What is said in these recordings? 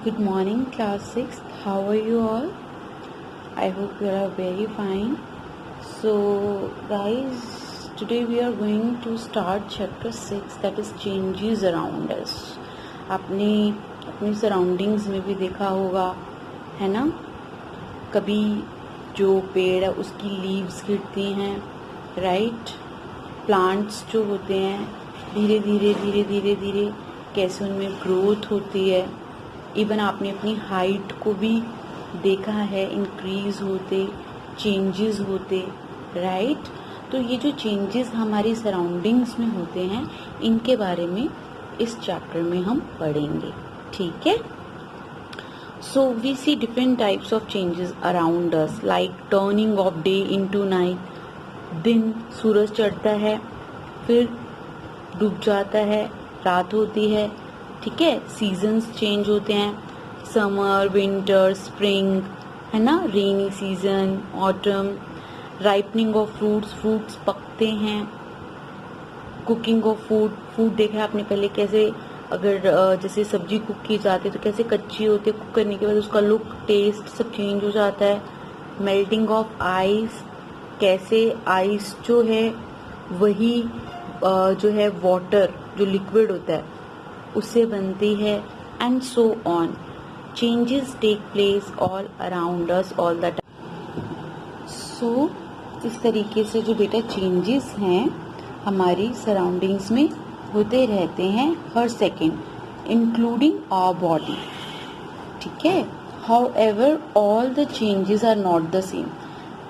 Good morning, class 6. How are you all? I hope you are very fine. So, guys, today we are going to start chapter 6, that is changes around us. आपने अपनी surroundings में भी देखा होगा, है ना? कभी जो पेड़ है उसकी लीव्स गिरती हैं, राइट? प्लांट्स जो होते हैं धीरे धीरे कैसे उनमें ग्रोथ होती है. इवन आपने अपनी हाइट को भी देखा है, इंक्रीज होते, चेंजेस होते, राइट? तो ये जो चेंजेस हमारी सराउंडिंग्स में होते हैं, इनके बारे में इस चैप्टर में हम पढ़ेंगे, ठीक है? So we see different types of changes around us, like turning of day into night. दिन सूरज चढ़ता है, फिर डूब जाता है, रात होती है, ठीक है? सीजन्स चेंज होते हैं, समर, विंटर, स्प्रिंग, है ना? Rainy season, autumn. Ripening of fruits पकते हैं. कुकिंग ऑफ फूड देखा है आपने पहले कैसे, अगर जैसे सब्जी कुक की जाती है तो कैसे कच्ची होती है, कुक करने के बाद उसका लुक, टेस्ट सब चेंज हो जाता है. मेल्टिंग ऑफ आइस, कैसे आइस जो है वही जो है वाटर जो लिक्विड होता है उससे बनती है, and so on. Changes take place all around us all the time. So इस तरीके से जो बेटा चेंजेस हैं हमारी सराउंडिंग्स में होते रहते हैं हर सेकेंड, इंक्लूडिंग आवर बॉडी, ठीक है? However all the changes are not the same.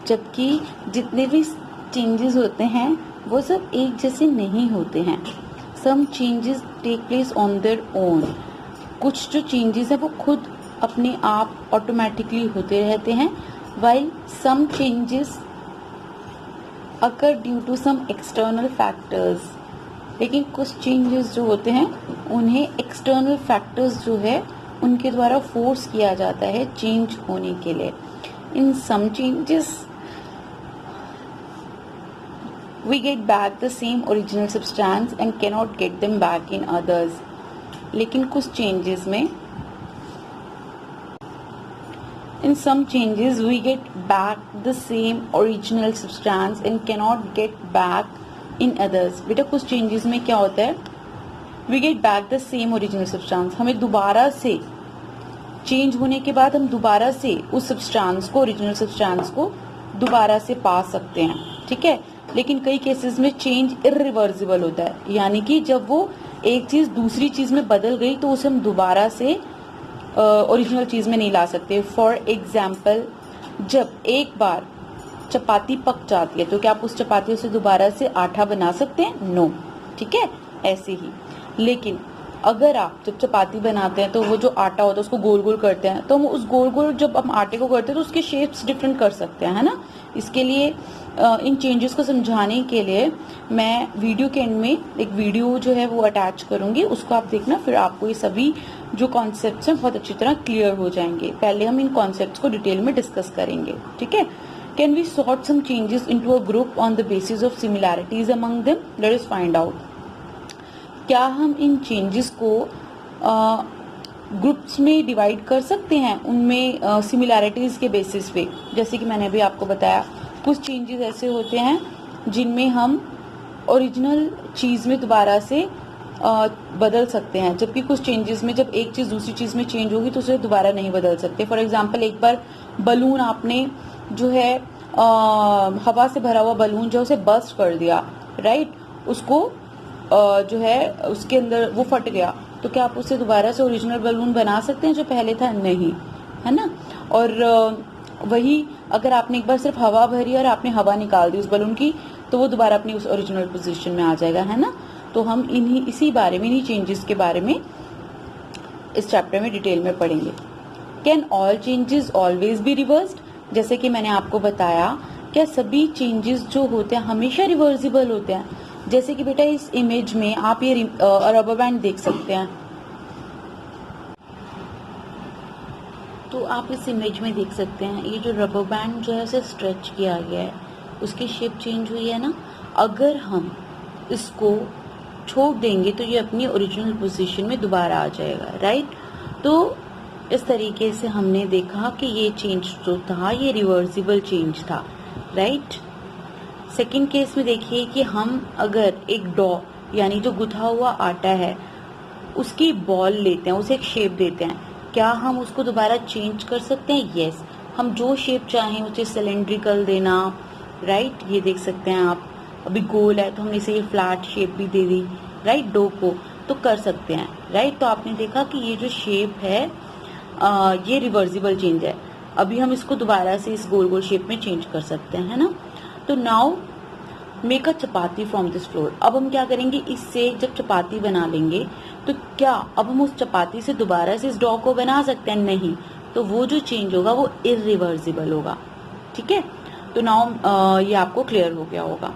जबकि जितने भी चेंजेस होते हैं वो सब एक जैसे नहीं होते हैं. Some changes take place on their own. कुछ जो चेंजेस है वो खुद अपने आप ऑटोमेटिकली होते रहते हैं, while some changes occur due to some external factors. लेकिन कुछ चेंजेस जो होते हैं उन्हें एक्सटर्नल फैक्टर्स जो है उनके द्वारा फोर्स किया जाता है चेंज होने के लिए. In some changes we get back the same original substance and cannot get them back in others. लेकिन कुछ changes में in some changes we get back the same original substance and cannot get back in others. बेटा कुछ changes में क्या होता है, we get back the same original substance. हमें दोबारा से change होने के बाद हम दोबारा से उस substance को, original substance को दोबारा से पा सकते हैं, ठीक है? लेकिन कई केसेस में चेंज इरिवर्सिबल होता है, यानी कि जब वो एक चीज दूसरी चीज में बदल गई तो उसे हम दोबारा से ओरिजिनल चीज में नहीं ला सकते. फॉर एग्जाम्पल, जब एक बार चपाती पक जाती है तो क्या आप उस चपाती से दोबारा से आटा बना सकते हैं? नो, ठीक है? ऐसे ही. लेकिन अगर आप जब चपाती बनाते हैं तो वो जो आटा होता है उसको गोल गोल करते हैं, तो हम उस गोल गोल जब हम आटे को करते हैं तो उसके शेप्स डिफरेंट कर सकते हैं, है ना? इसके लिए इन चेंजेस को समझाने के लिए मैं वीडियो के एंड में एक वीडियो जो है वो अटैच करूंगी, उसको आप देखना, फिर आपको ये सभी जो कॉन्सेप्ट्स हैं बहुत अच्छी तरह क्लियर हो जाएंगे. पहले हम इन कॉन्सेप्ट्स को डिटेल में डिस्कस करेंगे, ठीक है? Can we sort some changes into a group on the basis of similarities among them? Let us find out. क्या हम इन चेंजेस को ग्रुप्स में डिवाइड कर सकते हैं उनमें सिमिलैरिटीज के बेसिस पे? जैसे कि मैंने अभी आपको बताया, कुछ चेंजेस ऐसे होते हैं जिनमें हम ओरिजिनल चीज में दोबारा से बदल सकते हैं, जबकि कुछ चेंजेस में जब एक चीज दूसरी चीज में चेंज होगी तो उसे दोबारा नहीं बदल सकते. फॉर एग्जांपल, एक बार बलून आपने जो है हवा से भरा हुआ बलून जो उसे बस्ट कर दिया, राइट? उसको जो है उसके अंदर वो फट गया, तो क्या आप उससे दोबारा से ओरिजिनल बलून बना सकते हैं जो पहले था? नहीं, है ना? और वही अगर आपने एक बार सिर्फ हवा भरी और आपने हवा निकाल दी उस बलून की, तो वो दोबारा अपनी उस ओरिजिनल पोजीशन में आ जाएगा, है ना? तो हम इसी बारे में, इन्हीं चेंजेस के बारे में इस चैप्टर में डिटेल में पढ़ेंगे. Can all changes always be reversed? जैसे कि मैंने आपको बताया, क्या सभी चेंजेस जो होते हैं हमेशा रिवर्सिबल होते हैं? जैसे कि बेटा इस इमेज में आप ये रबर बैंड देख सकते हैं, तो आप इस इमेज में देख सकते हैं ये जो रबर बैंड जो है उसे स्ट्रेच किया गया है, उसकी शेप चेंज हुई है ना. अगर हम इसको छोड़ देंगे तो ये अपनी ओरिजिनल पोजीशन में दोबारा आ जाएगा, राइट? तो इस तरीके से हमने देखा कि ये चेंज जो था ये रिवर्सिबल चेंज था, राइट। सेकंड केस में देखिए कि हम अगर एक डो यानी जो गुथा हुआ आटा है उसकी बॉल लेते हैं, उसे एक शेप देते हैं, क्या हम उसको दोबारा चेंज कर सकते हैं? यस, हम जो शेप चाहें उसे सिलेंड्रिकल देना, राइट। ये देख सकते हैं आप, अभी गोल है तो हमने इसे ये फ्लैट शेप भी दे दी, राइट, डो को, तो कर सकते हैं, राइट। तो आपने देखा कि ये जो शेप है ये रिवर्सिबल चेंज है। अभी हम इसको दोबारा से इस गोल गोल शेप में चेंज कर सकते हैं, है ना। तो now make a chapati from this floor. अब हम क्या करेंगे, इससे जब चपाती बना लेंगे तो क्या अब हम उस चपाती से दोबारा से इस डॉ को बना सकते हैं? नहीं, तो वो जो चेंज होगा वो इरिवर्सिबल होगा, ठीक है। तो नाउ ये आपको क्लियर हो गया होगा।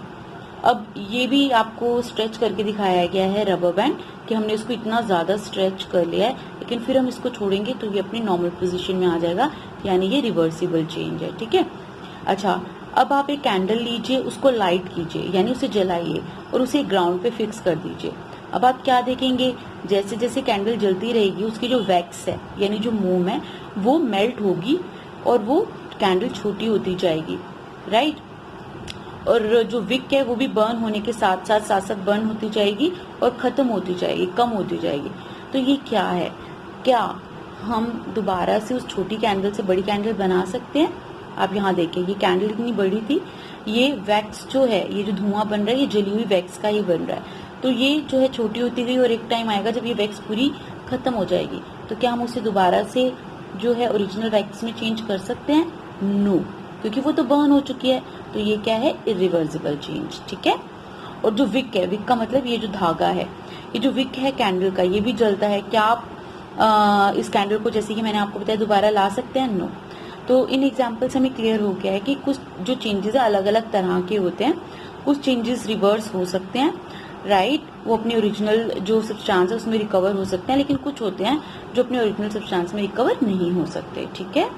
अब ये भी आपको स्ट्रेच करके दिखाया गया है रबर बैंड, कि हमने इसको इतना ज्यादा स्ट्रेच कर लिया है, लेकिन फिर हम इसको छोड़ेंगे तो ये अपनी नॉर्मल पोजीशन में आ जाएगा, यानी ये रिवर्सिबल चेंज है, ठीक है। अच्छा, अब आप एक कैंडल लीजिए, उसको लाइट कीजिए यानी उसे जलाइए और उसे ग्राउंड पे फिक्स कर दीजिए। अब आप क्या देखेंगे, जैसे जैसे कैंडल जलती रहेगी उसकी जो वैक्स है यानी जो मोम है वो मेल्ट होगी और वो कैंडल छोटी होती जाएगी, राइट। और जो विक है वो भी बर्न होने के साथ साथ बर्न होती जाएगी और खत्म होती जाएगी, कम होती जाएगी। तो ये क्या है, क्या हम दोबारा से उस छोटी कैंडल से बड़ी कैंडल बना सकते हैं? आप यहाँ देखें, ये कैंडल इतनी बड़ी थी, ये वैक्स जो है, ये जो धुआं बन रहा है ये जली हुई वैक्स का ही बन रहा है। तो ये जो है छोटी होती गई और एक टाइम आएगा जब ये वैक्स पूरी खत्म हो जाएगी, तो क्या हम उसे दोबारा से जो है ओरिजिनल वैक्स में चेंज कर सकते हैं? नो, क्योंकि वो तो बर्न हो चुकी है। तो ये क्या है, इरिवर्सिबल चेंज, ठीक है। और जो विक है, विक का मतलब ये जो धागा है, ये जो विक है कैंडल का, ये भी जलता है। क्या आप इस कैंडल को, जैसे कि मैंने आपको बताया, दोबारा ला सकते हैं? नो। तो इन एग्जाम्पल से हमें क्लियर हो गया है कि कुछ जो चेंजेस है अलग अलग तरह के होते हैं, कुछ चेंजेस रिवर्स हो सकते हैं, राइट, वो अपने ओरिजिनल जो सब्सटेंस है उसमें रिकवर हो सकते हैं, लेकिन कुछ होते हैं जो अपने ओरिजिनल सब्सटेंस में रिकवर नहीं हो सकते, ठीक है।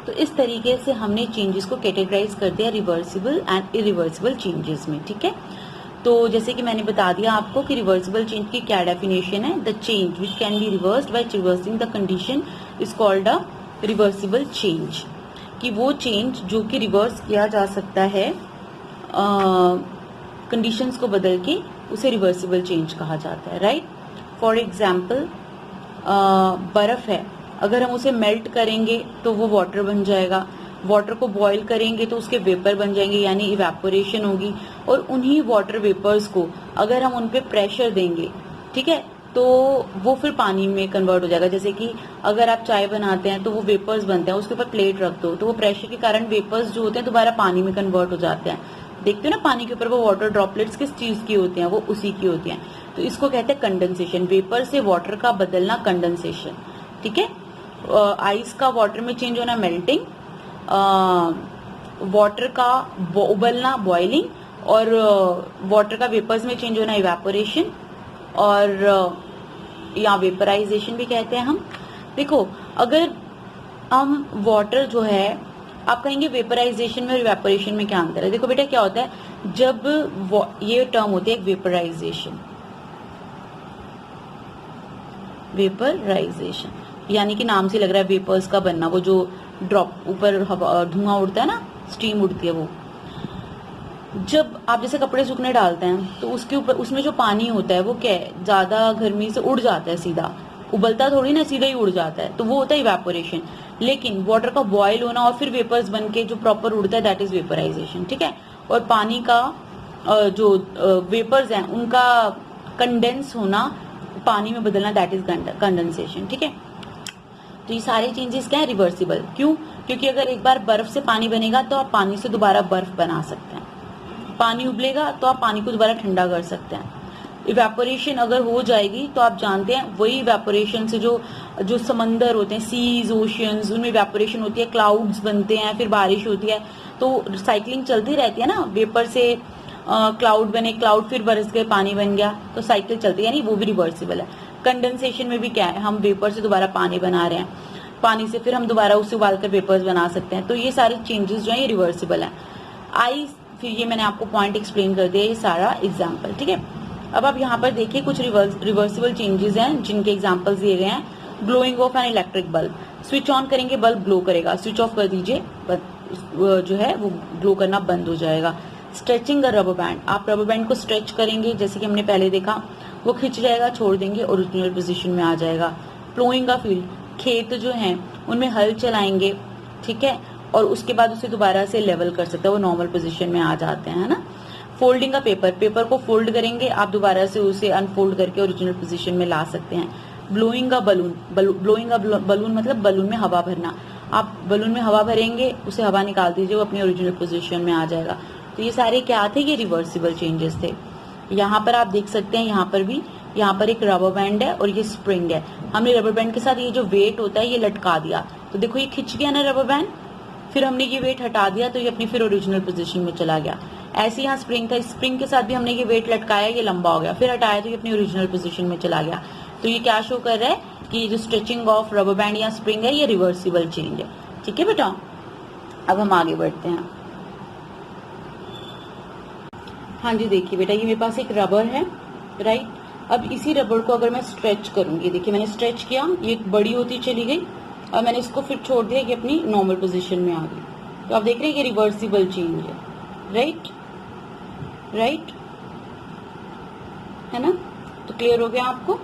तो इस तरीके से हमने चेंजेस को कैटेगराइज कर दिया रिवर्सिबल एंड इरिवर्सिबल चेंजेस में, ठीक है। तो जैसे कि मैंने बता दिया आपको कि रिवर्सिबल चेंज की क्या डेफिनेशन है, the change which can be reversed by reversing the condition is called a reversible change, कि वो चेंज जो कि रिवर्स किया जा सकता है कंडीशंस को बदल के, उसे रिवर्सिबल चेंज कहा जाता है, राइट। फॉर एग्जाम्पल बर्फ है, अगर हम उसे मेल्ट करेंगे तो वो वाटर बन जाएगा, वाटर को बॉईल करेंगे तो उसके वेपर बन जाएंगे यानी इवेपोरेशन होगी, और उन्हीं वाटर वेपर्स को अगर हम उन पे प्रेशर देंगे, ठीक है, तो वो फिर पानी में कन्वर्ट हो जाएगा। जैसे कि अगर आप चाय बनाते हैं तो वो वेपर्स बनते हैं, उसके ऊपर प्लेट रख दो तो वो प्रेशर के कारण वेपर्स जो होते हैं दोबारा पानी में कन्वर्ट हो जाते हैं। देखते हो ना पानी के ऊपर वो वाटर ड्रॉपलेट्स किस चीज की होती हैं, वो उसी की होती हैं। तो इसको कहते हैं कंडेंसेशन, वेपर से वाटर का बदलना कंडेंसेशन, ठीक है। आइस का वाटर में चेंज होना मेल्टिंग, वाटर का उबलना बॉइलिंग, और वाटर का वेपर्स में चेंज होना इवेपोरेशन, और या वेपराइजेशन भी कहते हैं हम। देखो, अगर हम वाटर जो है, आप कहेंगे वेपराइजेशन में और इवेपोरेशन में क्या अंतर है? देखो बेटा, क्या होता है जब ये टर्म होती है वेपराइजेशन, वेपराइजेशन यानी कि नाम से लग रहा है वेपर्स का बनना, वो जो ड्रॉप ऊपर धुआं उड़ता है ना, स्टीम उड़ती है वो। जब आप जैसे कपड़े सूखने डालते हैं तो उसके ऊपर उसमें जो पानी होता है वो क्या है, ज्यादा गर्मी से उड़ जाता है, सीधा उबलता थोड़ी ना, सीधा ही उड़ जाता है, तो वो होता है इवेपोरेशन। लेकिन वाटर का बॉयल होना और फिर वेपर्स बन के जो प्रॉपर उड़ता है, दैट इज वेपराइजेशन, ठीक है। और पानी का जो वेपर्स हैं उनका कंडेंस होना, पानी में बदलना, दैट इज कंडेंसेशन, ठीक है। तो ये सारे चेंजेस क्या है, रिवर्सिबल। क्यों? क्योंकि अगर एक बार बर्फ से पानी बनेगा तो आप पानी से दोबारा बर्फ बना सकते हैं, पानी उबलेगा तो आप पानी को दोबारा ठंडा कर सकते हैं। इवेपोरेशन अगर हो जाएगी तो आप जानते हैं वही इवेपोरेशन से जो समंदर होते हैं, सीज, ओशियंस, उनमें इवेपोरेशन होती है, क्लाउड्स बनते हैं, फिर बारिश होती है, तो साइकिलिंग चलती रहती है ना, वेपर से क्लाउड बने, क्लाउड फिर बरस गए, पानी बन गया, तो साइकिल चलती है, यानी वो भी रिवर्सिबल है। कंडेंसेशन में भी क्या है, हम वेपर से दोबारा पानी बना रहे हैं, पानी से फिर हम दोबारा उसे उबालकर वेपर्स बना सकते हैं, तो ये सारे चेंजेस जो है ये रिवर्सिबल है। फिर ये मैंने आपको पॉइंट एक्सप्लेन कर दिया, ये सारा एग्जाम्पल, ठीक है। अब आप यहाँ पर देखिए कुछ रिवर्सिबल चेंजेस हैं जिनके एग्जाम्पल्स दिए गए हैं। Glowing of an electric bulb, switch on करेंगे बल्ब ग्लो करेगा, स्विच ऑफ कर दीजिए जो है वो ग्लो करना बंद हो जाएगा। स्ट्रेचिंग अ रबर बैंड, आप रबर बैंड को स्ट्रेच करेंगे जैसे कि हमने पहले देखा, वो खिंच जाएगा, छोड़ देंगे, ओरिजिनल पोजीशन में आ जाएगा। प्लोइंग अ फील्ड, खेत जो है उनमें हल चलाएंगे, ठीक है, और उसके बाद उसे दोबारा से लेवल कर सकते हैं, वो नॉर्मल पोजीशन में आ जाते हैं, है ना। फोल्डिंग का पेपर, पेपर को फोल्ड करेंगे, आप दोबारा से उसे अनफोल्ड करके ओरिजिनल पोजीशन में ला सकते हैं। ब्लोइंग का बलून, ब्लोइंग का बलून मतलब बलून में हवा भरना, आप बलून में हवा भरेंगे, उसे हवा निकाल दीजिए, वो अपनी ओरिजिनल पोजीशन में आ जाएगा। तो ये सारे क्या थे, ये रिवर्सिबल चेंजेस थे। यहाँ पर आप देख सकते हैं, यहाँ पर भी, यहाँ पर एक रबर बैंड है और ये स्प्रिंग है, हमने रबर बैंड के साथ ये जो वेट होता है ये लटका दिया, तो देखो ये खिंच गया ना रबर बैंड, फिर हमने ये वेट हटा दिया तो ये अपनी फिर ओरिजिनल पोजीशन में चला गया। ऐसे यहाँ स्प्रिंग था, स्प्रिंग के साथ भी हमने ये वेट लटकाया, ये लंबा हो गया, फिर हटाया तो ये अपनी ओरिजिनल पोजीशन में चला गया। तो ये क्या शो कर रहा है कि जो स्ट्रेचिंग ऑफ रबर बैंड या स्प्रिंग है ये रिवर्सिबल चेंज है। ठीक है बेटा, अब हम आगे बढ़ते हैं। हाँ जी, देखिए बेटा, ये मेरे पास एक रबर है, राइट। अब इसी रबर को अगर मैं स्ट्रेच करूंगी, देखिए मैंने स्ट्रेच किया, ये बड़ी होती चली गई और मैंने इसको फिर छोड़ दिया, ये अपनी नॉर्मल पोजीशन में आ गई। तो आप देख रहे हैं कि रिवर्सिबल चेंज है, राइट, राइट, है ना। तो क्लियर हो गया आपको,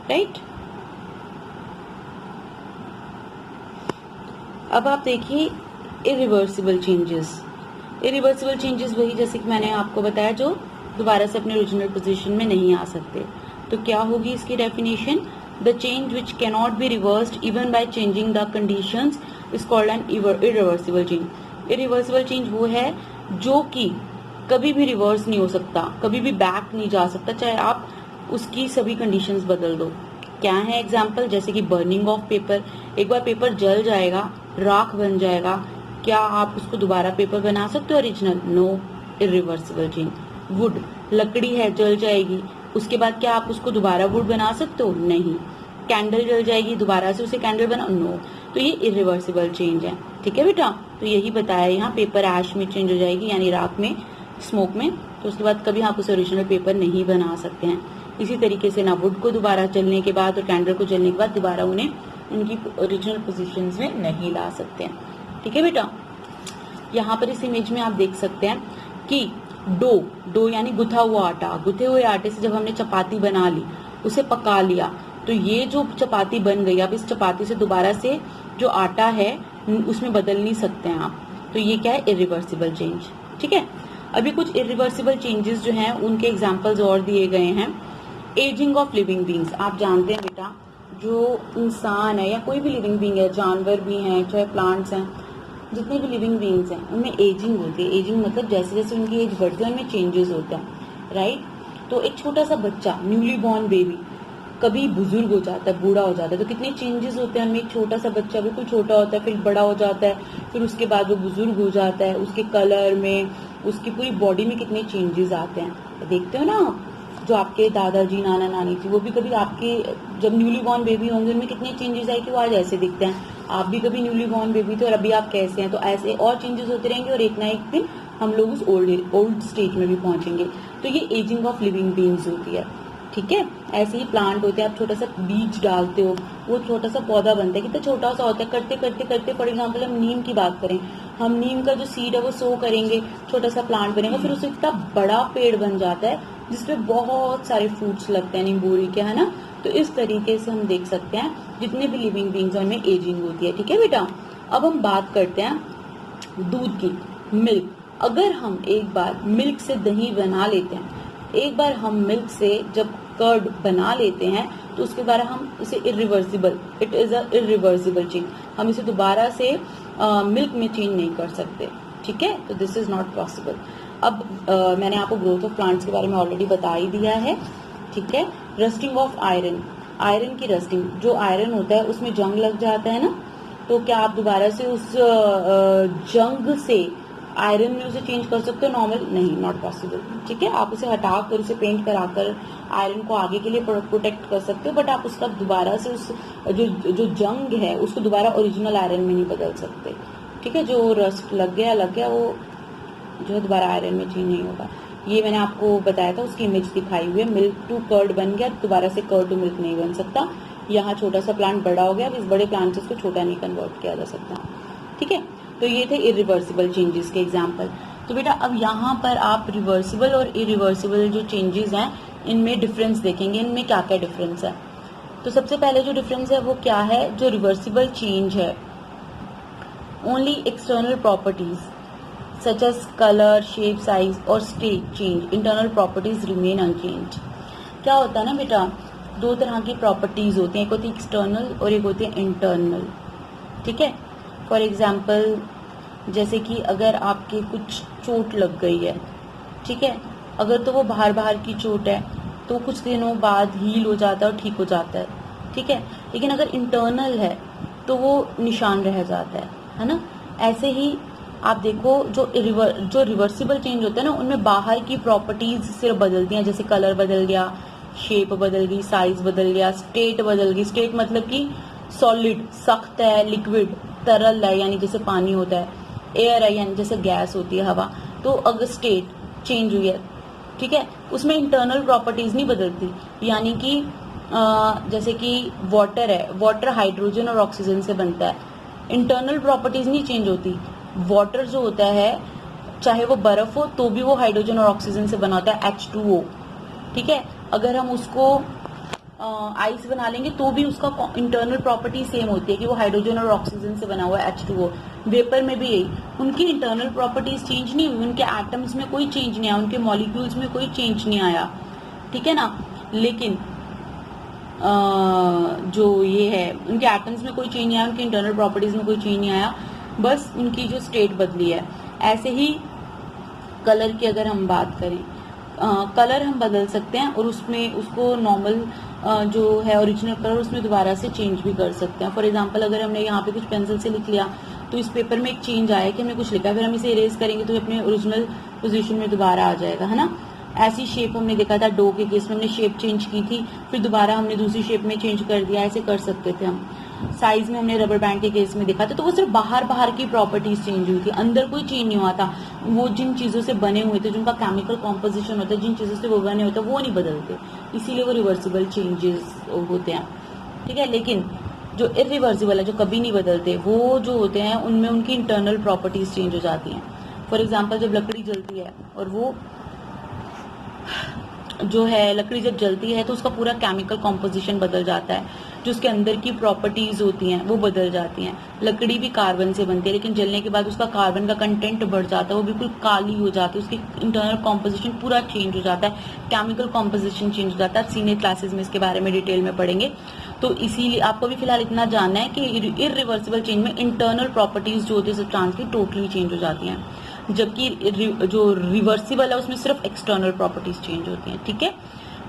राइट। अब आप देखिए इरिवर्सिबल चेंजेस, इरिवर्सिबल चेंजेस वही जैसे कि मैंने आपको बताया जो दोबारा से अपने ओरिजिनल पोजीशन में नहीं आ सकते। तो क्या होगी इसकी definition, the change which cannot be reversed even by changing the conditions is called an irreversible change. Irreversible change वो है जो कि कभी भी रिवर्स नहीं हो सकता, कभी भी बैक नहीं जा सकता, चाहे आप उसकी सभी कंडीशंस बदल दो। क्या है एग्जाम्पल, जैसे कि बर्निंग ऑफ पेपर, एक बार पेपर जल जाएगा, राख बन जाएगा, क्या आप उसको दोबारा पेपर बना सकते हो original? No, irreversible change. Wood, लकड़ी है, जल जाएगी, उसके बाद क्या आप उसको दोबारा वुड बना सकते हो? नहीं। कैंडल जल जाएगी, दोबारा से उसे कैंडल बना? नो। तो ये इरिवर्सिबल चेंज है। ठीक है बेटा, तो यही बताया यहाँ, पेपर ऐश में चेंज हो जाएगी यानी राख में, स्मोक में, तो उसके बाद कभी आप उसे ओरिजिनल पेपर नहीं बना सकते हैं। इसी तरीके से ना वुड को दोबारा जलने के बाद और कैंडल को जलने के बाद दोबारा उन्हें उनकी ओरिजिनल पोजीशंस में नहीं ला सकते हैं। ठीक है बेटा, यहाँ पर इस इमेज में आप देख सकते हैं कि डो यानी गुथा हुआ आटा, गुथे हुए आटे से जब हमने चपाती बना ली, उसे पका लिया, तो ये जो चपाती बन गई, अब इस चपाती से दोबारा से जो आटा है उसमें बदल नहीं सकते हैं आप। तो ये क्या है, इरिवर्सिबल चेंज। ठीक है, अभी कुछ इरिवर्सिबल चेंजेस जो हैं उनके एग्जाम्पल्स और दिए गए हैं। एजिंग ऑफ लिविंग बींग्स, आप जानते हैं बेटा, जो इंसान है या कोई भी लिविंग बींग है, जानवर भी हैं चाहे प्लांट्स हैं, जितने भी लिविंग बींग्स हैं उनमें एजिंग होती है। एजिंग मतलब जैसे जैसे उनकी एज बढ़ती है उनमें चेंजेस होते हैं, राइट। तो एक छोटा सा बच्चा, न्यूली बॉर्न बेबी, कभी बुजुर्ग हो जाता है, बूढ़ा हो जाता है, तो कितने चेंजेस होते हैं उनमें। एक छोटा सा बच्चा बिल्कुल छोटा होता है, फिर बड़ा हो जाता है, फिर उसके बाद वो बुजुर्ग हो जाता है, उसके कलर में, उसकी पूरी बॉडी में कितने चेंजेस आते हैं। देखते हो ना आप, जो आपके दादाजी नाना नानी थी वो भी कभी आपके जब न्यूली बॉर्न बेबी होंगे उनमें कितने चेंजेस आए कि वो आज ऐसे दिखते हैं। आप भी कभी न्यूली बॉर्न बेबी थे और अभी आप कैसे हैं, तो ऐसे और चेंजेस होते रहेंगे और एक ना एक दिन हम लोग उस ओल्ड स्टेज में भी पहुंचेंगे। तो ये एजिंग ऑफ लिविंग बीइंग्स होती है। ठीक है, ऐसे ही प्लांट होते हैं, आप छोटा सा बीज डालते हो, वो छोटा सा पौधा बनता है, कितना छोटा सा होता है, करते करते करते, फॉर एग्जाम्पल हम नीम की बात करें, हम नीम का जो सीड है वो सो करेंगे, छोटा सा प्लांट बनेगा, फिर उससे इतना बड़ा पेड़ बन जाता है जिसपे बहुत सारे फ्रूट्स लगते हैं नींबूरी के, है ना। तो इस तरीके से हम देख सकते हैं जितने भी लिविंग बींग्स हैं उनमें एजिंग होती है। ठीक है बेटा, अब हम बात करते हैं दूध की, मिल्क। अगर हम एक बार मिल्क से दही बना लेते हैं, एक बार हम मिल्क से जब कर्ड बना लेते हैं तो उसके बाद हम इसे irreversible, it is a irreversible change, हम इसे दोबारा से मिल्क में चेंज नहीं कर सकते। ठीक है, तो दिस इज नॉट पॉसिबल। अब मैंने आपको ग्रोथ ऑफ प्लांट्स के बारे में ऑलरेडी बता ही दिया है। ठीक है, रस्टिंग ऑफ आयरन, आयरन की रस्टिंग, जो आयरन होता है उसमें जंग लग जाता है ना, तो क्या आप दोबारा से उस जंग से आयरन में उसे चेंज कर सकते हो? नॉर्मल नहीं, नॉट पॉसिबल। ठीक है, आप उसे हटाकर उसे पेंट कराकर आयरन को आगे के लिए प्रोटेक्ट कर सकते हो, बट आप उसका दोबारा से उस जो जंग है उसको दोबारा ओरिजिनल आयरन में नहीं बदल सकते। ठीक है, जो रस्ट लग गया वो जो है दोबारा आयरन में चेंज नहीं होगा। ये मैंने आपको बताया था, उसकी इमेज दिखाई हुई है, मिल्क टू कर्ड बन गया, दोबारा से कर्ड टू मिल्क नहीं बन सकता। यहाँ छोटा सा प्लांट बड़ा हो गया, अब इस बड़े प्लांट से इसको छोटा नहीं कन्वर्ट किया जा सकता। ठीक है, तो ये थे इरिवर्सिबल चेंजेस के एग्जाम्पल। तो बेटा अब यहाँ पर आप रिवर्सिबल और इरिवर्सिबल जो चेंजेस हैं इनमें डिफरेंस देखेंगे, इनमें क्या क्या डिफरेंस है। तो सबसे पहले जो डिफरेंस है वो क्या है, जो रिवर्सिबल चेंज है only external properties such as colour, shape, size और state change, internal properties remain unchanged. क्या होता है ना बेटा, दो तरह की प्रॉपर्टीज होती हैं, एक होती है एक्सटर्नल और एक होती है इंटरनल। ठीक है, फॉर एग्जाम्पल जैसे कि अगर आपके कुछ चोट लग गई है, ठीक है, अगर तो वो बाहर बाहर की चोट है तो कुछ दिनों बाद हील हो जाता है और ठीक हो जाता है। ठीक है, लेकिन अगर इंटरनल है तो वो निशान रह जाता है ना। ऐसे ही आप देखो जो रिवर्सिबल चेंज होता है ना, उनमें बाहर की प्रॉपर्टीज सिर्फ बदलती हैं, जैसे कलर बदल गया, शेप बदल गई, साइज बदल गया, स्टेट बदल गई। स्टेट मतलब कि सॉलिड सख्त है, लिक्विड तरल है यानी जैसे पानी होता है, एयर है यानी जैसे गैस होती है हवा। तो अगर स्टेट चेंज हुई है, ठीक है, उसमें इंटरनल प्रॉपर्टीज नहीं बदलती, यानी कि जैसे कि वाटर है, वाटर हाइड्रोजन और ऑक्सीजन से बनता है, इंटरनल प्रॉपर्टीज नहीं चेंज होती। वाटर जो होता है चाहे वो बर्फ हो तो भी वो हाइड्रोजन और ऑक्सीजन से बना होता है, H2O। ठीक है, अगर हम उसको आइस बना लेंगे तो भी उसका इंटरनल प्रॉपर्टी सेम होती है कि वो हाइड्रोजन और ऑक्सीजन से बना हुआ है, H2O। वेपर में भी यही, उनकी इंटरनल प्रॉपर्टीज चेंज नहीं हुई, उनके एटम्स में कोई चेंज नहीं आया, उनके मॉलिक्यूल्स में कोई चेंज नहीं आया। ठीक है ना, लेकिन जो ये है उनके एटम्स में कोई चेंज नहीं आया, उनकी इंटरनल प्रॉपर्टीज में कोई चेंज नहीं आया, बस उनकी जो स्टेट बदली है। ऐसे ही कलर की अगर हम बात करें, कलर हम बदल सकते हैं और उसमें उसको नॉर्मल जो है ओरिजिनल कलर उसमें दोबारा से चेंज भी कर सकते हैं। फॉर एग्जांपल अगर हमने यहाँ पे कुछ पेंसिल से लिख लिया तो इस पेपर में एक चेंज आया कि हमने कुछ लिखा, फिर हम इसे इरेज करेंगे तो अपने ओरिजिनल पोजीशन में दोबारा आ जाएगा, है ना। ऐसी शेप हमने देखा था डो के केस में, हमने शेप चेंज की थी फिर दोबारा हमने दूसरी शेप में चेंज कर दिया, ऐसे कर सकते थे हम। साइज में हमने रबर बैंड के केस में देखा था, तो वो सिर्फ बाहर बाहर की प्रॉपर्टीज चेंज हुई थी, अंदर कोई चेंज नहीं हुआ था। वो जिन चीजों से बने हुए थे, जिनका केमिकल कॉम्पोजिशन होता है, जिन चीजों से वो बने होते हैं वो नहीं बदलते, इसीलिए वो रिवर्सिबल चेंजेस होते हैं। ठीक है, लेकिन जो इरिवर्सिबल है, जो कभी नहीं बदलते, वो जो होते हैं उनमें उनकी इंटरनल प्रॉपर्टीज चेंज हो जाती हैं। फॉर एग्जाम्पल जब लकड़ी जलती है और वो जो है लकड़ी जब जलती है तो उसका पूरा केमिकल कॉम्पोजिशन बदल जाता है, जो उसके अंदर की प्रॉपर्टीज होती हैं वो बदल जाती हैं। लकड़ी भी कार्बन से बनती है, लेकिन जलने के बाद उसका कार्बन का कंटेंट बढ़ जाता है, वो बिल्कुल काली हो जाती है, उसकी इंटरनल कॉम्पोजिशन पूरा चेंज हो जाता है, केमिकल कॉम्पोजिशन चेंज हो जाता है। सीनियर क्लासेस में इसके बारे में डिटेल में पढ़ेंगे। तो इसीलिए आपको भी फिलहाल इतना जानना है कि इरिवर्सिबल चेंज में इंटरनल प्रॉपर्टीज जो होती है सब्सटेंस की टोटली चेंज हो जाती हैं, जबकि जो रिवर्सिबल है उसमें सिर्फ एक्सटर्नल प्रॉपर्टीज चेंज होती हैं। ठीक है,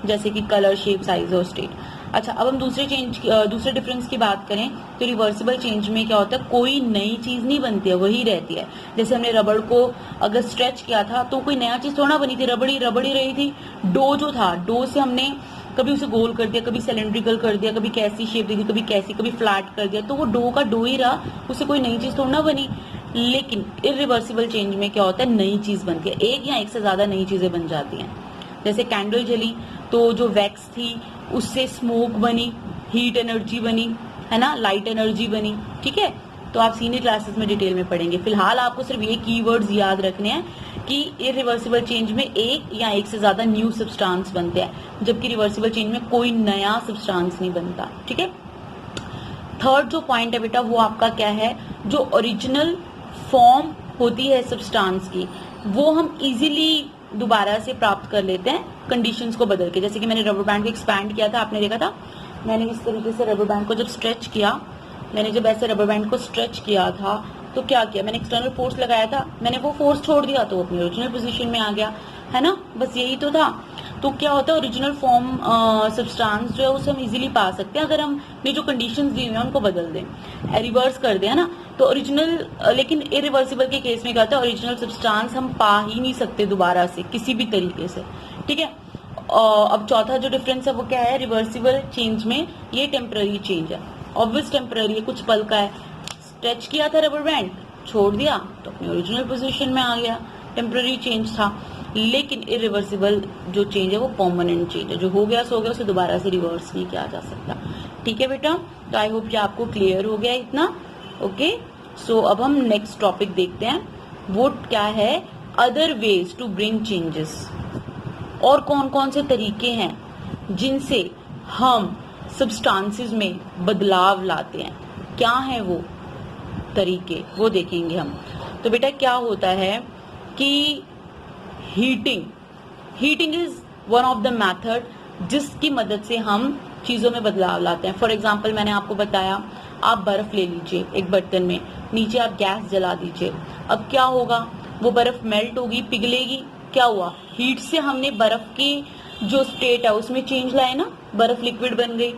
जैसे कि कलर, शेप, साइज और स्टेट। अच्छा, अब हम दूसरे डिफरेंस की बात करें तो रिवर्सिबल चेंज में क्या होता है, कोई नई चीज नहीं बनती है, वही रहती है। जैसे हमने रबड़ को अगर स्ट्रेच किया था तो कोई नया चीज थोड़ा बनी थी, रबड़ी रही थी। डो जो था, डो से हमने कभी उसे गोल कर दिया, कभी सिलेंड्रिकल कर दिया, कभी कैसी शेप दे दी, कभी कैसी, कभी फ्लैट कर दिया, तो वो डो का डो ही रहा, उससे कोई नई चीज थोड़ा बनी। लेकिन इरिवर्सिबल चेंज में क्या होता है, नई चीज बनती है, एक या एक से ज्यादा नई चीजें बन जाती हैं। जैसे कैंडल जली तो जो वैक्स थी उससे स्मोक बनी, हीट एनर्जी बनी, है ना, लाइट एनर्जी बनी। ठीक है, तो आप सीनियर क्लासेस में डिटेल में पढ़ेंगे। फिलहाल आपको सिर्फ ये कीवर्ड्स याद रखने हैं कि इरिवर्सिबल चेंज में एक या एक से ज्यादा न्यू सब्सटेंस बनते हैं, जबकि रिवर्सिबल चेंज में कोई नया सब्सटेंस नहीं बनता। ठीक है, थर्ड जो पॉइंट है बेटा वो आपका क्या है, जो ओरिजिनल फॉर्म होती है सब्सटेंस की वो हम इजीली दोबारा से प्राप्त कर लेते हैं कंडीशंस को बदल के। जैसे कि मैंने रबर बैंड को एक्सपैंड किया था, आपने देखा था, मैंने इस तरीके से रबर बैंड को जब स्ट्रेच किया, मैंने जब ऐसे रबर बैंड को स्ट्रेच किया था तो क्या किया, मैंने एक्सटर्नल फोर्स लगाया था, मैंने वो फोर्स छोड़ दिया तो अपनी ओरिजिनल पोजीशन में आ गया, है ना, बस यही तो था। तो क्या होता है, ओरिजिनल फॉर्म सब्सटेंस जो है उसे हम इजीली पा सकते हैं अगर हम जो कंडीशंस दी हुई हैं उनको बदल दें, रिवर्स कर दें, है ना। तो ओरिजिनल, लेकिन इरिवर्सिबल के केस में क्या होता है, ओरिजिनल सब्सटेंस हम पा ही नहीं सकते दोबारा से किसी भी तरीके से। ठीक है, अब चौथा जो डिफरेंस है वो क्या है, रिवर्सिबल चेंज में ये टेम्पररी चेंज है, ऑब्वियस टेम्पररी है, कुछ पल का है। स्ट्रेच किया था रबर बैंड, छोड़ दिया तो अपनी ओरिजिनल पोजीशन में आ गया, टेम्पररी चेंज था। लेकिन इरिवर्सिबल जो चेंज है वो परमानेंट चेंज है, जो हो गया सो हो गया, उसे दोबारा से रिवर्स नहीं किया जा सकता। ठीक है बेटा, तो आई होप कि आपको क्लियर हो गया इतना। ओके, सो अब हम नेक्स्ट टॉपिक देखते हैं, वो क्या है, other ways to bring changes. और कौन कौन से तरीके हैं जिनसे हम सब्सटेंसेस में बदलाव लाते हैं, क्या है वो तरीके, वो देखेंगे हम। तो बेटा क्या होता है कि heating is one of the method जिसकी मदद से हम चीजों में बदलाव लाते हैं। फॉर एग्जाम्पल मैंने आपको बताया, आप बर्फ ले लीजिए एक बर्तन में, नीचे आप गैस जला दीजिए, अब क्या होगा, वो बर्फ मेल्ट होगी, पिघलेगी, क्या हुआ, हीट से हमने बर्फ की जो स्टेट है उसमें चेंज लाए ना, बर्फ लिक्विड बन गई,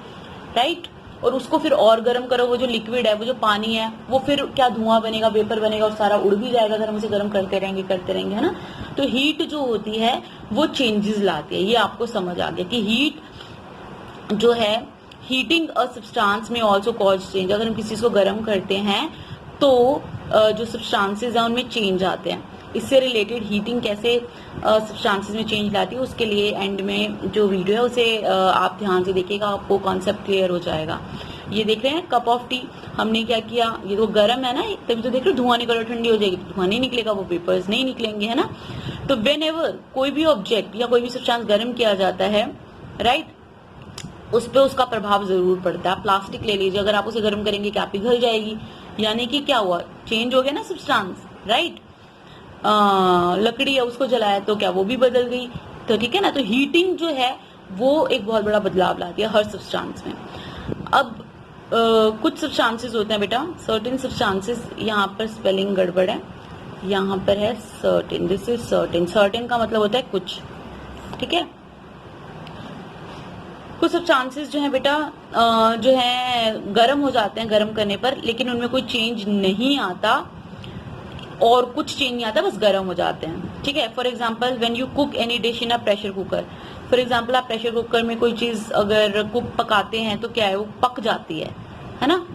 राइट। और उसको फिर और गर्म करो, वो जो लिक्विड है, वो जो पानी है, वो फिर क्या धुआं बनेगा, वेपर बनेगा, और सारा उड़ भी जाएगा अगर हम उसे गर्म करते रहेंगे, है ना। तो हीट जो होती है वो चेंजेस लाती है, ये आपको समझ आ गया कि हीट जो है, हीटिंग अ सब्सटेंस में ऑल्सो कॉज चेंज। अगर हम किसी चीज को गर्म करते हैं तो जो सब्सटेंसेज हैं उनमें चेंज आते हैं। इससे रिलेटेड हीटिंग कैसे सब्सटेंसेस में चेंज लाती है, उसके लिए एंड में जो वीडियो है उसे आप ध्यान से देखिएगा, आपको कॉन्सेप्ट क्लियर हो जाएगा। ये देख रहे हैं कप ऑफ टी, हमने क्या किया, ये तो गर्म है ना, तभी तो देख रहे हो धुआं निकल, ठंडी हो जाएगी तो धुआं नहीं निकलेगा, वो वेपर्स नहीं निकलेंगे, है ना। तो व्हेनेवर कोई भी ऑब्जेक्ट या कोई भी सब्सटेंस गर्म किया जाता है, राइट, उस पर उसका प्रभाव जरूर पड़ता है। प्लास्टिक ले लीजिए, अगर आप उसे गर्म करेंगे क्या पिघल जाएगी, यानी कि क्या हुआ, चेंज हो गया ना सब्सटेंस, राइट। लकड़ी है, उसको जलाया तो क्या वो भी बदल गई, तो ठीक है ना। तो हीटिंग जो है वो एक बहुत बड़ा बदलाव लाती है हर सब्सटेंस में। अब कुछ सब्सटेंसेस होते हैं बेटा, सर्टेन सब्सटेंसेस, यहाँ पर स्पेलिंग गड़बड़ है, यहाँ पर है certain, this is certain, certain का मतलब होता है कुछ, ठीक है। कुछ सब्सटेंसेस जो है बेटा जो है गर्म हो जाते हैं गर्म करने पर, लेकिन उनमें कोई चेंज नहीं आता, और कुछ चेंज नहीं आता, बस गर्म हो जाते हैं, ठीक है। For example when you cook any dish in a pressure cooker, for example आप प्रेशर कुकर में कोई चीज अगर पकाते हैं तो क्या है, वो पक जाती है ना,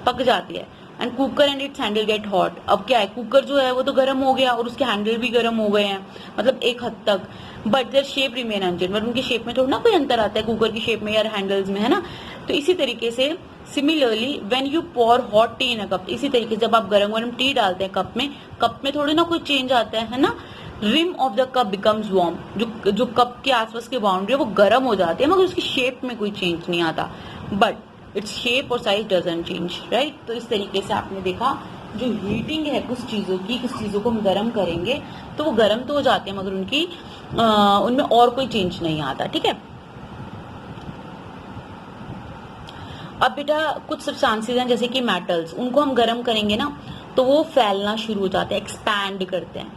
पक जाती है। And cooker and it's handle get hot, अब क्या है, कुकर जो है वो तो गर्म हो गया और उसके हैंडल भी गर्म हो गए हैं, मतलब एक हद तक, but their shape remain unchanged, मतलब उनकी शेप में थोड़ा ना कोई अंतर आता है कुकर की शेप में या हैंडल्स में, है ना। तो इसी तरीके से similarly when you pour hot tea in a cup, इसी तरीके से जब आप गरम गरम टी डालते हैं कप में थोड़ी ना कोई चेंज आता है ना। Rim of the cup becomes warm, जो कप के आसपास की बाउंड्री है वो गर्म हो जाती है, मगर उसकी शेप में कोई चेंज नहीं आता, बट इट्स शेप और साइज डजंट चेंज, राइट। तो इस तरीके से आपने देखा जो हीटिंग है कुछ चीजों को हम गर्म करेंगे तो वो गर्म तो हो जाते हैं, मगर उनमें और कोई चेंज नहीं आता, ठीक है। अब बेटा कुछ सब्सटेंसेस हैं जैसे कि मेटल्स, उनको हम गर्म करेंगे ना तो वो फैलना शुरू हो जाते हैं, एक्सपैंड करते हैं,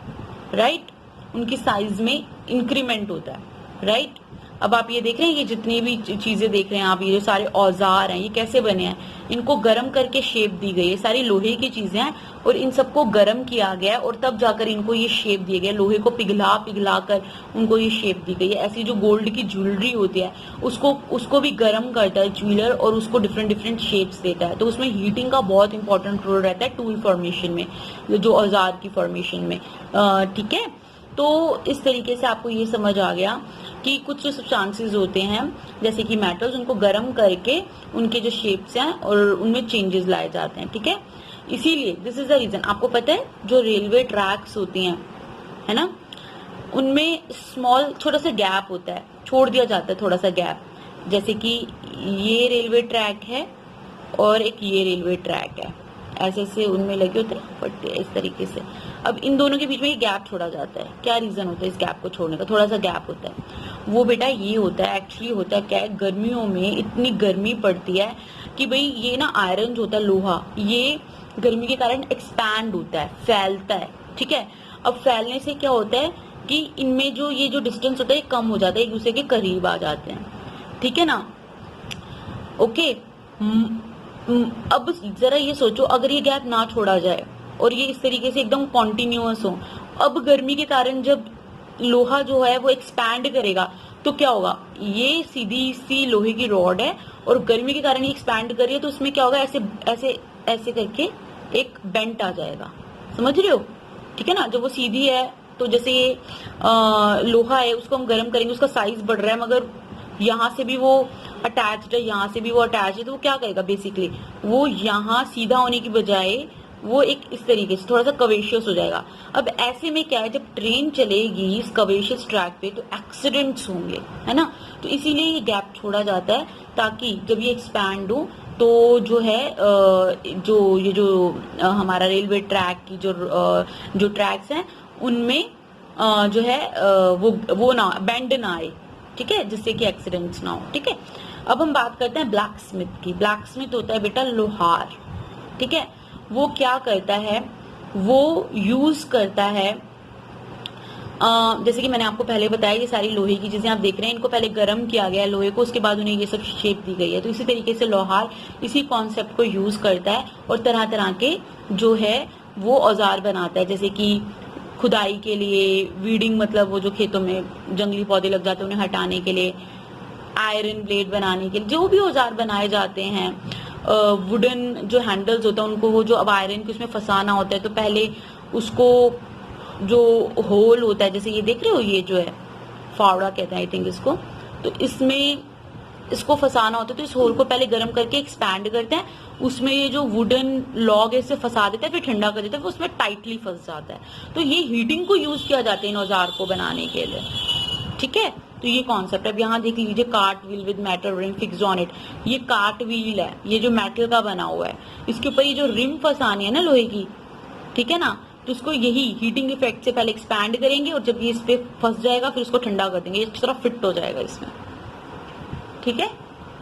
राइट, उनकी साइज में इंक्रीमेंट होता है, राइट। अब आप ये देख रहे हैं, ये जितनी भी चीजें देख रहे हैं आप, ये जो सारे औजार हैं ये कैसे बने हैं, इनको गर्म करके शेप दी गई है, सारी लोहे की चीजें हैं और इन सबको गर्म किया गया और तब जाकर इनको ये शेप दिए गए, लोहे को पिघला कर उनको ये शेप दी गई है। ऐसी जो गोल्ड की ज्वेलरी होती है उसको भी गर्म करता है ज्वेलर और उसको डिफरेंट शेप्स देता है। तो उसमें हीटिंग का बहुत इंपॉर्टेंट रोल रहता है टूल फॉर्मेशन में, जो औजार की फॉर्मेशन में, ठीक है। तो इस तरीके से आपको ये समझ आ गया कि कुछ जो सब्सटेंसेस होते हैं जैसे कि मेटल्स, उनको गर्म करके उनके जो शेप्स हैं और उनमें चेंजेस लाए जाते हैं, ठीक है। इसीलिए दिस इज द रीजन, आपको पता है जो रेलवे ट्रैक्स होती हैं, है ना, उनमें स्मॉल छोटा सा गैप होता है, छोड़ दिया जाता है थोड़ा सा गैप, जैसे कि ये रेलवे ट्रैक है और एक ये रेलवे ट्रैक है, ऐसे उनमें लगे होते हैं पट्टे इस तरीके से। अब इन दोनों के बीच में ये गैप छोड़ा जाता है, क्या रीजन होता है इस गैप को छोड़ने का, थोड़ा सा गैप होता है, वो बेटा ये होता है, एक्चुअली होता है क्या है, गर्मियों में इतनी गर्मी पड़ती है कि भाई ये ना आयरन जो होता है लोहा, ये गर्मी के कारण एक्सपैंड होता है, फैलता है, ठीक है। अब फैलने से क्या होता है कि इनमें ये जो डिस्टेंस होता है ये कम हो जाता है, एक दूसरे के करीब आ जाते हैं, ठीक है ना, ओके। अब जरा ये सोचो अगर ये गैप ना छोड़ा जाए और ये इस तरीके से एकदम कॉन्टिन्यूअस हो, अब गर्मी के कारण जब लोहा जो है वो एक्सपैंड करेगा तो क्या होगा, ये सीधी सी लोहे की रॉड है और गर्मी के कारण ये एक्सपैंड कर रही है, तो उसमें क्या होगा, ऐसे ऐसे ऐसे करके एक बेंट आ जाएगा, समझ रहे हो, ठीक है ना। जब वो सीधी है तो जैसे ये लोहा है, उसको हम गर्म करेंगे, उसका साइज बढ़ रहा है, मगर यहाँ से भी वो अटैच्ड है, यहाँ से भी वो अटैच है, तो वो क्या करेगा बेसिकली, वो यहाँ सीधा होने की बजाय वो एक इस तरीके से थोड़ा सा कवेशियस हो जाएगा। अब ऐसे में क्या है, जब ट्रेन चलेगी इस कवेशियस ट्रैक पे तो एक्सीडेंट्स होंगे, है ना। तो इसीलिए ये गैप छोड़ा जाता है, ताकि जब ये एक्सपैंड हो तो जो है जो हमारा रेलवे ट्रैक की जो ट्रैक्स हैं उनमें जो है वो ना बेंड ना आए, ठीक है, जिससे कि एक्सीडेंट्स ना हो, ठीक है। अब हम बात करते हैं ब्लैक स्मिथ की। ब्लैक स्मिथ होता है बेटा लोहार, ठीक है। वो क्या करता है, वो यूज करता है जैसे कि मैंने आपको पहले बताया, ये सारी लोहे की चीजें आप देख रहे हैं, इनको पहले गर्म किया गया है लोहे को, उसके बाद उन्हें ये सब शेप दी गई है। तो इसी तरीके से लोहार इसी कॉन्सेप्ट को यूज करता है और तरह तरह के जो है वो औजार बनाता है, जैसे कि खुदाई के लिए, वीडिंग मतलब वो जो खेतों में जंगली पौधे लग जाते हैं उन्हें हटाने के लिए, आयरन ब्लेड बनाने के लिए, जो भी औजार बनाए जाते हैं, वुडन जो हैंडल्स होता है उनको वो जो अब आयरन के उसमें फंसाना होता है, तो पहले उसको जो होल होता है, जैसे ये देख रहे हो, ये जो है फावड़ा कहते हैं आई थिंक इसको, तो इसमें इसको फंसाना होता है, तो इस होल को पहले गर्म करके एक्सपैंड करते हैं, उसमें ये जो वुडन लॉग है इसे फंसा देते हैं, फिर ठंडा कर देते हैं, फिर उसमें टाइटली फंस जाता है। तो ये हीटिंग को यूज किया जाता है इन औजार को बनाने के लिए, ठीक है। तो ये कॉन्सेप्ट है। अब यहाँ देख लीजिए, cart wheel with metal rim fixed on it. ये कार्ट व्हील है, ये जो मेटल का बना हुआ है, इसके ऊपर ये जो रिम फंसानी है ना लोहे की, ठीक है ना, तो उसको यही हीटिंग इफेक्ट से पहले एक्सपैंड करेंगे और जब ये इस पे फंस जाएगा फिर उसको ठंडा कर देंगे, इस तरह फिट हो जाएगा इसमें, ठीक है।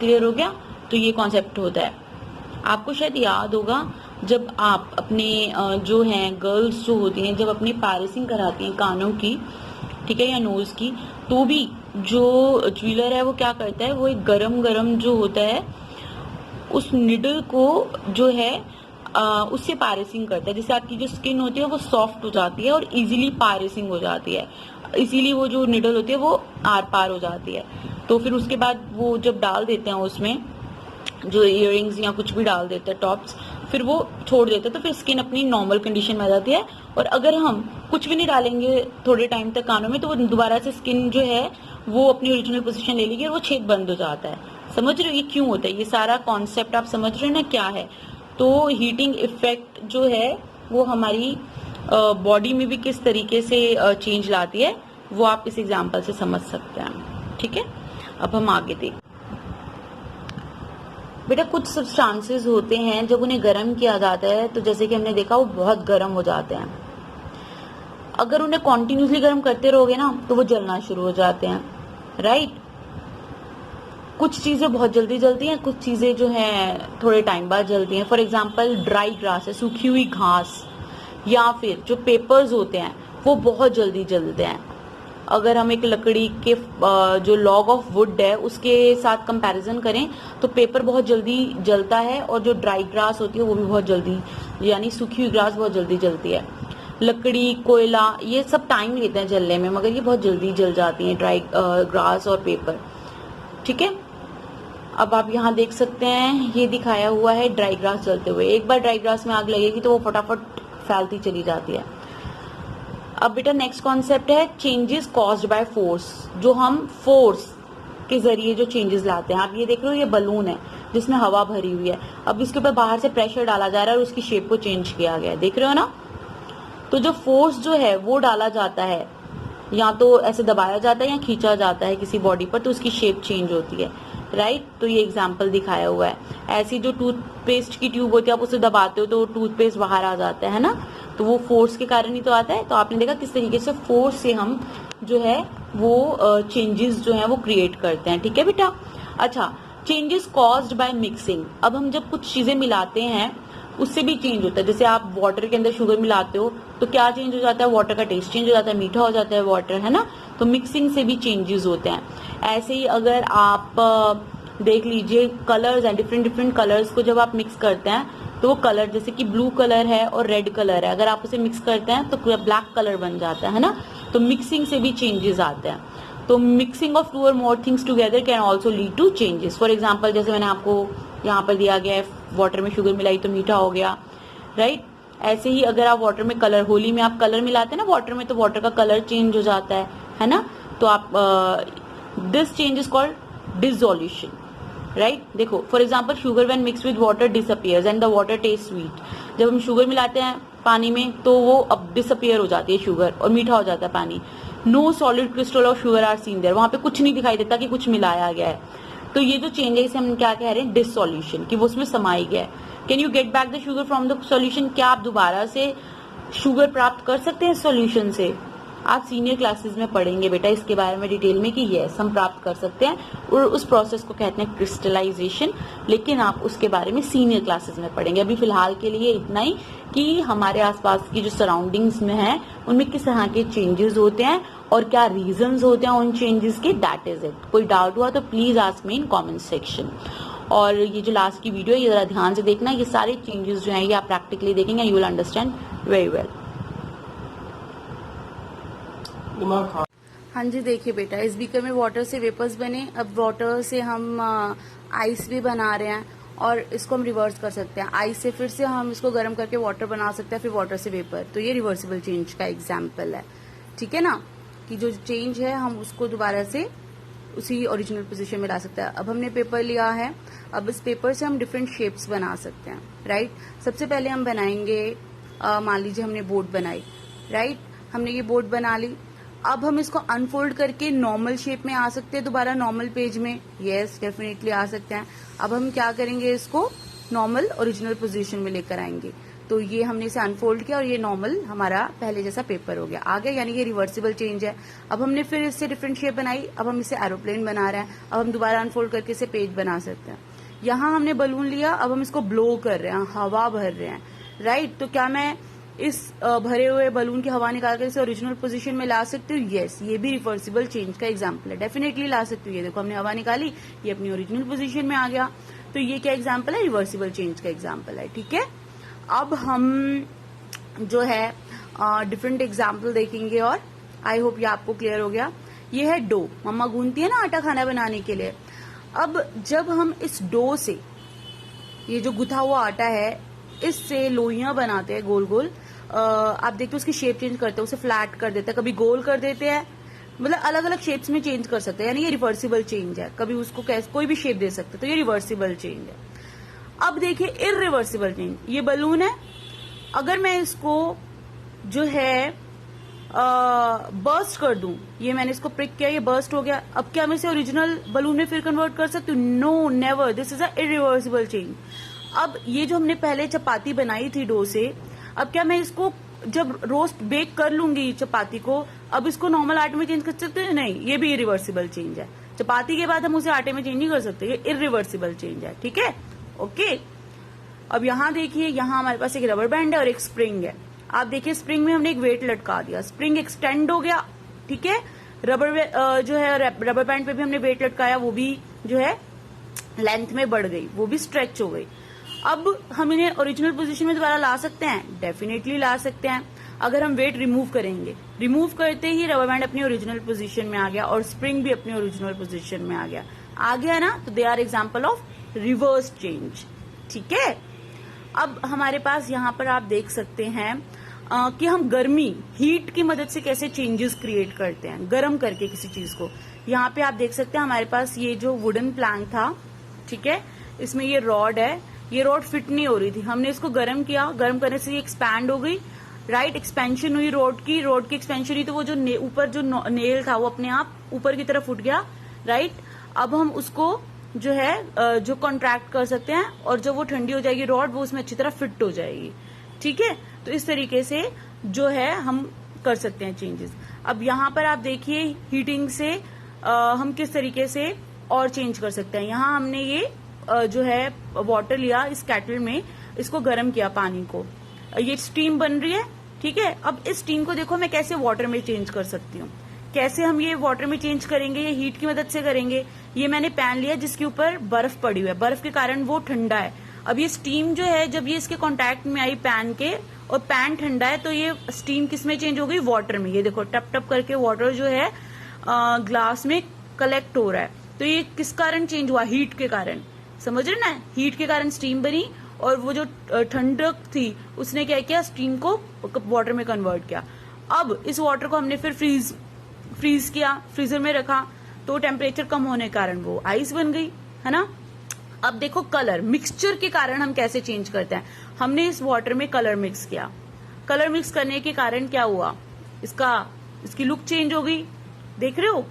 क्लियर हो गया। तो ये कॉन्सेप्ट होता है। आपको शायद याद होगा, जब आप अपने जो हैं गर्ल्स जो होती हैं, जब अपनी पायरसिंग कराती हैं कानों की, ठीक है, या नोज की, तो भी जो ज्वेलर है वो क्या करता है, वो एक गरम जो होता है उस निडल को जो है उससे पायरेसिंग करता है, जिससे आपकी जो स्किन होती है वो सॉफ्ट हो जाती है और इजीली पायरेसिंग हो जाती है, इसीलिए वो जो निडल होती है वो आर पार हो जाती है। तो फिर उसके बाद वो जब डाल देते हैं उसमें जो इयररिंग्स या कुछ भी डाल देते हैं टॉप्स, फिर वो छोड़ देते हैं, तो फिर स्किन अपनी नॉर्मल कंडीशन में आ जाती है। और अगर हम कुछ भी नहीं डालेंगे थोड़े टाइम तक कानों में, तो वो दोबारा से स्किन जो है वो अपनी ओरिजिनल पोजीशन ले लेगी और वो छेद बंद हो जाता है। समझ रहे हो ये क्यों होता है, ये सारा कॉन्सेप्ट आप समझ रहे हो ना क्या है। तो हीटिंग इफेक्ट जो है वो हमारी बॉडी में भी किस तरीके से चेंज लाती है, वो आप इस एग्जाम्पल से समझ सकते हैं, ठीक है। अब हम आगे देखते बेटा, कुछ सब्सटेंसेस होते हैं जब उन्हें गर्म किया जाता है, तो जैसे कि हमने देखा वो बहुत गर्म हो जाते हैं। अगर उन्हें कॉन्टिन्यूसली गर्म करते रहोगे ना तो वो जलना शुरू हो जाते हैं, राइट। कुछ चीजें बहुत जल्दी जलती हैं, कुछ चीजें जो हैं थोड़े टाइम बाद जलती हैं। फॉर एग्जाम्पल ड्राई ग्रास है, सूखी हुई घास, या फिर जो पेपर्स होते हैं वो बहुत जल्दी जलते हैं। अगर हम एक लकड़ी के जो लॉग ऑफ वुड है उसके साथ कंपैरिजन करें तो पेपर बहुत जल्दी जलता है, और जो ड्राई ग्रास होती है वो भी बहुत जल्दी, यानी सूखी हुई ग्रास बहुत जल्दी जलती है। लकड़ी, कोयला, ये सब टाइम लेते हैं जलने में, मगर ये बहुत जल्दी जल जाती हैं, ड्राई ग्रास और पेपर, ठीक है। अब आप यहाँ देख सकते हैं, ये दिखाया हुआ है ड्राई ग्रास जलते हुए। एक बार ड्राई ग्रास में आग लगेगी तो वो फटाफट फैलती चली जाती है। अब बेटा नेक्स्ट कॉन्सेप्ट है चेंजेस कॉज्ड बाय फोर्स, जो हम फोर्स के जरिए जो चेंजेस लाते हैं। आप ये देख रहे हो, ये बलून है जिसमें हवा भरी हुई है, अब इसके ऊपर बाहर से प्रेशर डाला जा रहा है और उसकी शेप को चेंज किया गया है, देख रहे हो ना। तो जो फोर्स जो है वो डाला जाता है, या तो ऐसे दबाया जाता है या खींचा जाता है किसी बॉडी पर, तो उसकी शेप चेंज होती है, राइट। तो ये एग्जाम्पल दिखाया हुआ है। ऐसी जो टूथपेस्ट की ट्यूब होती है, आप उसे दबाते हो तो टूथपेस्ट बाहर आ जाता है ना, तो वो फोर्स के कारण ही तो आता है। तो आपने देखा किस तरीके से फोर्स से हम जो है वो चेंजेस जो है वो क्रिएट करते हैं, ठीक है बेटा। अच्छा, चेंजेस कॉज्ड बाय मिक्सिंग। अब हम जब कुछ चीजें मिलाते हैं उससे भी चेंज होता है। जैसे आप वाटर के अंदर शुगर मिलाते हो तो क्या चेंज हो जाता है, वाटर का टेस्ट चेंज हो जाता है, मीठा हो जाता है वाटर, है ना। तो मिक्सिंग से भी चेंजेस होते हैं। ऐसे ही अगर आप देख लीजिए कलर्स हैं, डिफरेंट कलर्स को जब आप मिक्स करते हैं तो वो कलर, जैसे कि ब्लू कलर है और रेड कलर है, अगर आप उसे मिक्स करते हैं तो ब्लैक कलर बन जाता है ना। तो मिक्सिंग से भी चेंजेस आते हैं। तो mixing of 2 or more things together can also lead to changes. For example, जैसे मैंने आपको यहाँ पर दिया गया है, वाटर में शुगर मिलाई तो मीठा हो गया, राइट। ऐसे ही अगर आप वाटर में कलर, होली में आप कलर मिलाते हैं ना वाटर में, तो वाटर का कलर चेंज हो जाता है ना। तो आप this change is called dissolution, right. देखो for example sugar when mix with water disappears and the water taste sweet. जब हम शुगर मिलाते हैं पानी में तो वो अब डिसअपियर हो जाती है शुगर और मीठा हो जाता है पानी। No solid crystal of sugar are seen there, वहां पे कुछ नहीं दिखाई देता कि कुछ मिलाया गया है। तो ये जो चेंज है इसे हम क्या कह रहे हैं, डिसोल्यूशन, कि वो उसमें समाई गया है। Can you get back the sugar from the solution, क्या आप दोबारा से शुगर प्राप्त कर सकते हैं सॉल्यूशन से? आप सीनियर क्लासेस में पढ़ेंगे बेटा इसके बारे में डिटेल में कि यस हम प्राप्त कर सकते हैं, और उस प्रोसेस को कहते हैं क्रिस्टलाइजेशन। लेकिन आप उसके बारे में सीनियर क्लासेस में पढ़ेंगे। अभी फिलहाल के लिए इतना ही कि हमारे आसपास की जो सराउंडिंग्स में है उनमें किस तरह के चेंजेस होते हैं और क्या रीजंस होते हैं उन चेंजेस के, दैट इज इट। कोई डाउट हुआ तो please ask me in comment section. और ये जो लास्ट की वीडियो है ये जरा ध्यान से देखना, ये सारे चेंजेस जो हैं ये आप प्रैक्टिकली देखेंगे, you will understand very well. हाँ जी, देखिए बेटा इस बीकर में वाटर से वेपर्स बने। अब वाटर से हम आइस भी बना रहे हैं और इसको हम रिवर्स कर सकते हैं। आइस से फिर से हम इसको गर्म करके वाटर बना सकते हैं, फिर वाटर से वेपर। तो ये रिवर्सिबल चेंज का एग्जाम्पल है, ठीक है ना, कि जो चेंज है हम उसको दोबारा से उसी ओरिजिनल पोजीशन में ला सकते हैं। अब हमने पेपर लिया है, अब इस पेपर से हम डिफरेंट शेप्स बना सकते हैं, राइट। सबसे पहले हम बनाएंगे, मान लीजिए हमने बोर्ड बनाई, राइट, हमने ये बोर्ड बना ली। अब हम इसको अनफोल्ड करके नॉर्मल शेप में आ सकते हैं, दोबारा नॉर्मल पेज में, यस डेफिनेटली आ सकते हैं। अब हम क्या करेंगे, इसको नॉर्मल ओरिजिनल पोजीशन में लेकर आएंगे। तो ये हमने इसे अनफोल्ड किया और ये नॉर्मल हमारा पहले जैसा पेपर हो गया, आ गया, यानी ये रिवर्सिबल चेंज है। अब हमने फिर इससे डिफरेंट शेप बनाई, अब हम इसे एरोप्लेन बना रहे हैं। अब हम दोबारा अनफोल्ड करके इसे पेज बना सकते हैं। यहाँ हमने बलून लिया, अब हम इसको ब्लो कर रहे हैं, हवा भर रहे हैं, राइट। तो क्या मैं इस भरे हुए बलून की हवा निकाल कर इसे ओरिजिनल पोजीशन में ला सकती हूँ? यस, ये भी रिवर्सिबल चेंज का एग्जाम्पल है, डेफिनेटली ला सकती हूँ। ये देखो हमने हवा निकाली, ये अपनी ओरिजिनल पोजीशन में आ गया। तो ये क्या एग्जाम्पल है, रिवर्सिबल चेंज का एग्जाम्पल है, ठीक है। अब हम जो है डिफरेंट एग्जाम्पल देखेंगे और आई होप ये आपको क्लियर हो गया। ये है डो, मम्मा गूंथती है ना आटा खाना बनाने के लिए। अब जब हम इस डो से, ये जो गुथा हुआ आटा है, इससे लोइयां बनाते हैं गोल गोल, आप देखते हो उसकी शेप चेंज करते हैं, उसे फ्लैट कर देते हैं, कभी गोल कर देते हैं, मतलब अलग अलग शेप्स में चेंज कर सकते हैं, यानी ये रिवर्सिबल चेंज है। कभी उसको कोई भी शेप दे सकते हैं, तो ये रिवर्सिबल चेंज है। अब देखिए इरिवर्सिबल चेंज, ये बलून है, अगर मैं इसको जो है बर्स्ट कर दूं, ये मैंने इसको प्रिक किया, ये बर्स्ट हो गया। अब क्या मैं इसे ओरिजिनल बलून में फिर कन्वर्ट कर सकती हूँ? No, never, this is a irreversible change. अब ये जो हमने पहले चपाती बनाई थी डो से, अब क्या मैं इसको जब रोस्ट बेक कर लूंगी चपाती को, अब इसको नॉर्मल आटे में चेंज कर सकते हैं? नहीं, ये भी इरिवर्सिबल चेंज है। चपाती के बाद हम उसे आटे में चेंज नहीं कर सकते, ये इरिवर्सिबल चेंज है, ठीक है, ओके। अब यहाँ देखिए, यहाँ हमारे पास एक रबर बैंड है और एक स्प्रिंग है। आप देखिए स्प्रिंग में हमने एक वेट लटका दिया, स्प्रिंग एक्सटेंड हो गया, ठीक है। रबर जो है रबर बैंड पे भी हमने वेट लटकाया, वो भी जो है लेंथ में बढ़ गई, वो भी स्ट्रेच हो गई। अब हम इन्हें ओरिजिनल पोजीशन में दोबारा ला सकते हैं? डेफिनेटली ला सकते हैं। अगर हम वेट रिमूव करेंगे, रिमूव करते ही रबर बैंड अपनी ओरिजिनल पोजीशन में आ गया और स्प्रिंग भी अपनी ओरिजिनल पोजीशन में आ गया ना। तो they are example of reverse change, ठीक है। अब हमारे पास यहाँ पर आप देख सकते हैं कि हम गर्मी, हीट की मदद से कैसे चेंजेस क्रिएट करते हैं, गर्म करके किसी चीज को। यहाँ पे आप देख सकते हैं हमारे पास ये जो वुडन प्लैंक था, ठीक है, इसमें ये रॉड है, ये रॉड फिट नहीं हो रही थी, हमने इसको गर्म किया, गर्म करने से ये एक्सपैंड हो गई, राइट, एक्सपेंशन हुई रॉड की एक्सपेंशन हुई, तो वो जो ऊपर जो नेल था वो अपने आप ऊपर की तरफ उठ गया, राइट। अब हम उसको जो है जो कॉन्ट्रैक्ट कर सकते हैं और जब वो ठंडी हो जाएगी रॉड, वो उसमें अच्छी तरह फिट हो जाएगी, ठीक है। तो इस तरीके से जो है हम कर सकते हैं चेंजेस। अब यहाँ पर आप देखिए हीटिंग से हम किस तरीके से और चेंज कर सकते हैं। यहाँ हमने ये जो है वाटर लिया, इस केटल में इसको गर्म किया, पानी को, ये स्टीम बन रही है, ठीक है। अब इस स्टीम को देखो मैं कैसे वाटर में चेंज कर सकती हूँ। कैसे हम ये वाटर में चेंज करेंगे? ये हीट की मदद से करेंगे। ये मैंने पैन लिया जिसके ऊपर बर्फ पड़ी हुई है, बर्फ के कारण वो ठंडा है। अब ये स्टीम जो है जब ये इसके कांटेक्ट में आई पैन के, और पैन ठंडा है, तो ये स्टीम किस में चेंज हो गई? वाटर में। ये देखो टप टप करके वाटर जो है ग्लास में कलेक्ट हो रहा है। तो ये किस कारण चेंज हुआ? हीट के कारण, समझ रहे ना, हीट के कारण स्टीम बनी और वो जो ठंडक थी उसने क्या किया, स्टीम को वाटर में कन्वर्ट किया। अब इस वाटर को हमने फिर फ्रीज किया, फ्रीजर में रखा, तो टेम्परेचर कम होने के कारण वो आइस बन गई, है ना। अब देखो कलर मिक्सचर के कारण हम कैसे चेंज करते हैं। हमने इस वाटर में कलर मिक्स किया, कलर मिक्स करने के कारण क्या हुआ, इसकी लुक चेंज हो गई, देख रहे हो,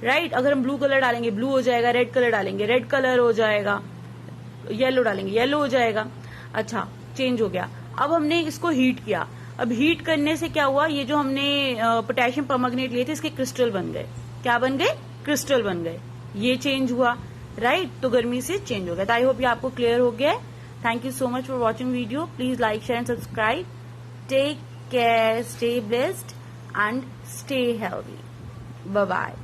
राइट। अगर हम ब्लू कलर डालेंगे ब्लू हो जाएगा, रेड कलर डालेंगे रेड कलर हो जाएगा, येलो डालेंगे येलो हो जाएगा। अच्छा, चेंज हो गया। अब हमने इसको हीट किया, अब हीट करने से क्या हुआ, ये जो हमने पोटेशियम परमैंगनेट लिए थे इसके क्रिस्टल बन गए। क्या बन गए, क्रिस्टल बन गए, ये चेंज हुआ, राइट। तो गर्मी से चेंज हो गया। तो आई होप ये आपको क्लियर हो गया है। Thank you so much for watching video. Please like, share and subscribe. Take care, stay blessed and stay healthy. Bye bye.